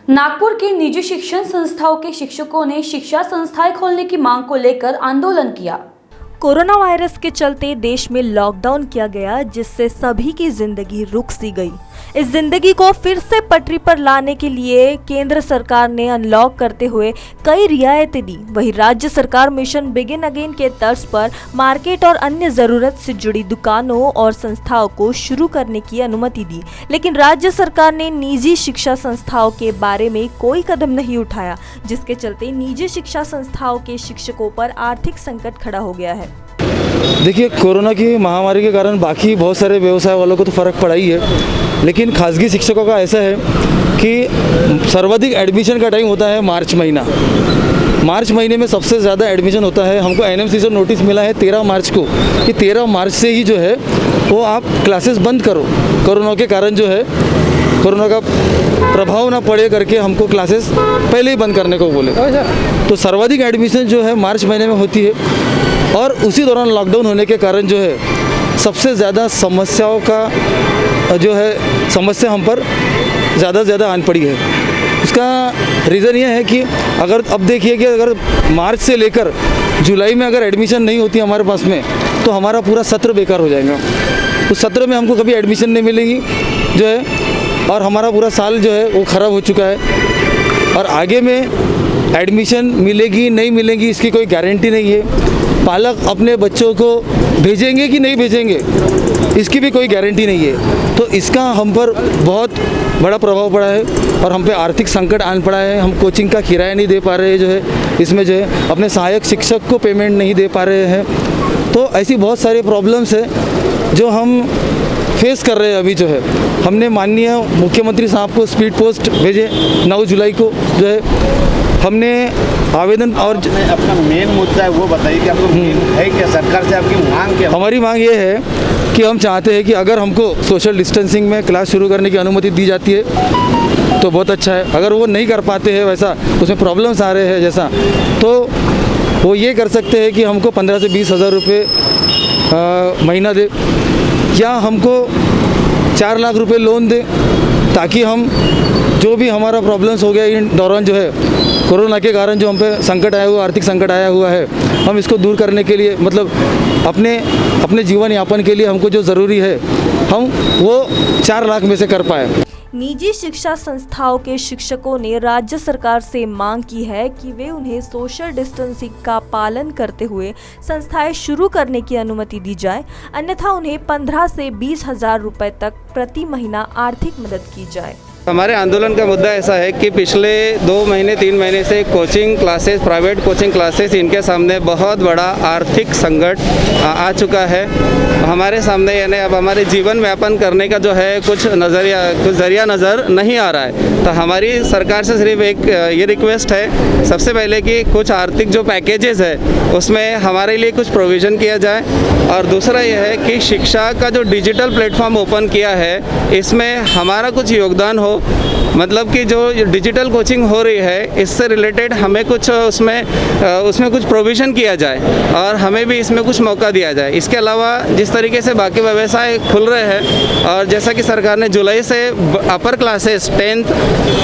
नागपुर के निजी शिक्षण संस्थाओं के शिक्षकों ने शिक्षा संस्थाएं खोलने की मांग को लेकर आंदोलन किया। कोरोना वायरस के चलते देश में लॉकडाउन किया गया, जिससे सभी की जिंदगी रुक सी गई। इस जिंदगी को फिर से पटरी पर लाने के लिए केंद्र सरकार ने अनलॉक करते हुए कई रियायतें दी। वहीं राज्य सरकार मिशन बिगिन अगेन के तर्ज पर मार्केट और अन्य जरूरत से जुड़ी दुकानों और संस्थाओं को शुरू करने की अनुमति दी, लेकिन राज्य सरकार ने निजी शिक्षा संस्थाओं के बारे में कोई कदम नहीं उठाया, जिसके चलते निजी शिक्षा संस्थाओं के शिक्षकों पर आर्थिक संकट खड़ा हो गया है। देखिए, कोरोना की महामारी के कारण बाकी बहुत सारे व्यवसाय वालों को तो फ़र्क पड़ा ही है, लेकिन खासगी शिक्षकों का ऐसा है कि सर्वाधिक एडमिशन का टाइम होता है मार्च महीना। मार्च महीने में सबसे ज़्यादा एडमिशन होता है। हमको एनएमसी से नोटिस मिला है 13 मार्च को कि 13 मार्च से ही जो है वो आप क्लासेस बंद करो। कोरोना के कारण जो है कोरोना का प्रभाव ना पड़े करके हमको क्लासेस पहले ही बंद करने को बोले। तो सर्वाधिक एडमिशन जो है मार्च महीने में होती है, और उसी दौरान लॉकडाउन होने के कारण जो है सबसे ज़्यादा समस्याओं का जो है समस्या हम पर ज़्यादा से ज़्यादा आन पड़ी है। उसका रीज़न ये है कि अगर अब देखिए कि अगर मार्च से लेकर जुलाई में अगर एडमिशन नहीं होती हमारे पास में, तो हमारा पूरा सत्र बेकार हो जाएगा। उस सत्र में हमको कभी एडमिशन नहीं मिलेगी जो है, और हमारा पूरा साल जो है वो ख़राब हो चुका है। और आगे में एडमिशन मिलेगी नहीं मिलेगी इसकी कोई गारंटी नहीं है। पालक अपने बच्चों को भेजेंगे कि नहीं भेजेंगे इसकी भी कोई गारंटी नहीं है। तो इसका हम पर बहुत बड़ा प्रभाव पड़ा है और हम पे आर्थिक संकट आन पड़ा है। हम कोचिंग का किराया नहीं दे पा रहे जो है, इसमें जो है अपने सहायक शिक्षक को पेमेंट नहीं दे पा रहे हैं। तो ऐसी बहुत सारी प्रॉब्लम्स है जो हम फेस कर रहे हैं। अभी जो है हमने माननीय मुख्यमंत्री साहब को स्पीड पोस्ट भेजे 9 जुलाई को जो है हमने आवेदन। और अपना मेन मुद्दा है वो बताइए कि आपको मेन है क्या, सरकार से आपकी मांग क्या? हमारी मांग ये है कि हम चाहते हैं कि अगर हमको सोशल डिस्टेंसिंग में क्लास शुरू करने की अनुमति दी जाती है तो बहुत अच्छा है। अगर वो नहीं कर पाते हैं, वैसा उसमें प्रॉब्लम्स आ रहे हैं जैसा, तो वो ये कर सकते हैं कि हमको 15 से 20 हज़ार रुपये महीना दे, या हमको 4 लाख रुपए लोन दे, ताकि हम जो भी हमारा प्रॉब्लम्स हो गया इन दौरान जो है कोरोना के कारण जो हम पे संकट आया हुआ, आर्थिक संकट आया हुआ है, हम इसको दूर करने के लिए मतलब अपने जीवन यापन के लिए हमको जो ज़रूरी है हम वो 4 लाख में से कर पाए। निजी शिक्षा संस्थाओं के शिक्षकों ने राज्य सरकार से मांग की है कि वे उन्हें सोशल डिस्टेंसिंग का पालन करते हुए संस्थाएं शुरू करने की अनुमति दी जाए, अन्यथा उन्हें 15 से 20 हज़ार रुपए तक प्रति महीना आर्थिक मदद की जाए। हमारे आंदोलन का मुद्दा ऐसा है कि पिछले 2 महीने 3 महीने से coaching classes, private coaching classes, इनके सामने बहुत बड़ा आर्थिक संकट आ चुका है। हमारे सामने यानी अब हमारे जीवन यापन करने का जो है कुछ ज़रिया नज़र नहीं आ रहा है। तो हमारी सरकार से सिर्फ एक ये रिक्वेस्ट है, सबसे पहले कि कुछ आर्थिक जो पैकेजेस है उसमें हमारे लिए कुछ प्रोविज़न किया जाए, और दूसरा यह है कि शिक्षा का जो डिजिटल प्लेटफॉर्म ओपन किया है इसमें हमारा कुछ योगदान हो। मतलब कि जो डिजिटल कोचिंग हो रही है इससे रिलेटेड हमें कुछ उसमें कुछ प्रोविज़न किया जाए और हमें भी इसमें कुछ मौका दिया जाए। इसके अलावा जिस तरीके से बाकी व्यवसाय खुल रहे हैं, और जैसा कि सरकार ने जुलाई से अपर क्लासेस 10th,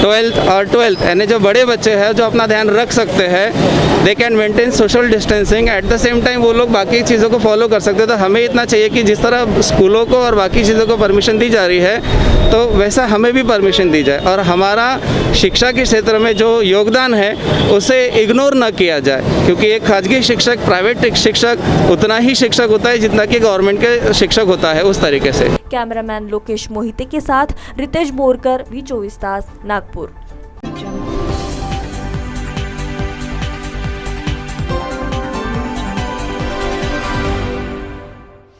12th और 12th यानी जो बड़े बच्चे हैं जो अपना ध्यान रख सकते हैं, they can maintain social distancing, at the same time वो लोग बाकी चीज़ों को फॉलो कर सकते हैं। तो हमें इतना चाहिए कि जिस तरह स्कूलों को और बाकी चीज़ों को परमिशन दी जा रही है तो वैसा हमें भी परमिशन दी जाए, और हमारा शिक्षा के क्षेत्र में जो योगदान है उसे इग्नोर न किया जाए, क्योंकि एक खाजगी शिक्षक, प्राइवेट शिक्षक उतना ही शिक्षक होता है जितना कि गवर्नमेंट के शिक्षक होता है, उस तरीके से। कैमरामैन लोकेश मोहिते के साथ रितेश बोरकर, V24 नागपुर।